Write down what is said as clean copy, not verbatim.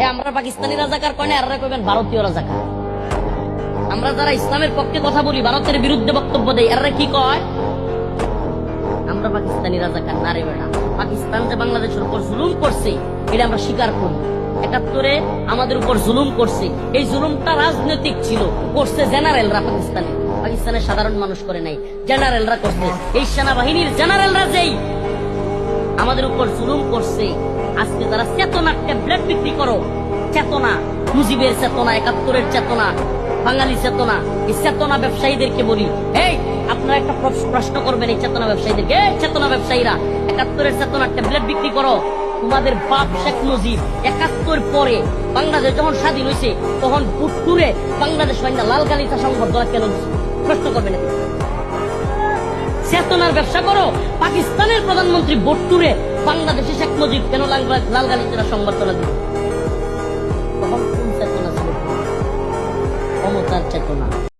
আমরা পাকিস্তানি রাজাকার কয় না, আর কইবেন ভারতীয় রাজাকার। আমরা যারা ইসলামের পক্ষে কথা বলি, ভারতের বিরুদ্ধে বক্তব্য দেই, এরা কি কয়? আমরা পাকিস্তানি রাজাকার না রে বেটা। পাকিস্তান যে বাংলাদেশের উপর জুলুম করছে এটা আমরা স্বীকার করি। ৭১-এ আমাদের উপর জুলুম করছে, এই জুলুমটা রাজনৈতিক ছিল, করছে জেনারেলরা। পাকিস্তানের সাধারণ মানুষ করে নাই, জেনারেলরা করছে। এই সেনাবাহিনীর জেনারেলরা যেই আমাদের উপর জুলুম করছে, আজকে যারা চেতনা ট্যাবলেট বিক্রি করো, চেতনা, মুজিবের চেতনা, ৭১-এর চেতনা, বাঙালি চেতনা, এই চেতনা ব্যবসায়ীদেরকে বলি, এই আপনারা একটা প্রশ্ন করবেন এই চেতনা ব্যবসায়ীদেরকে। এই চেতনা ব্যবসায়ীরা, ৭১-এর চেতনা ট্যাবলেট বিক্রি করো, তোমাদের বাপ শেখ মুজিব ৭১ পরে বাংলাদেশ যখন স্বাধীন হয়েছে তখন পুট্টুরে বাংলাদেশ হয় না লাল গালিচা সংবর্ধনা কেন প্রশ্ন করবেন? চেতনার ব্যবসা করো। পাকিস্তানের প্রধানমন্ত্রী বট্টুরে বাংলাদেশে শেখ মুজিব কেন লাল গালিচা সংবর্ধনা দিল? তখন কোন চেতনা ছিল? ক্ষমতার চেতনা।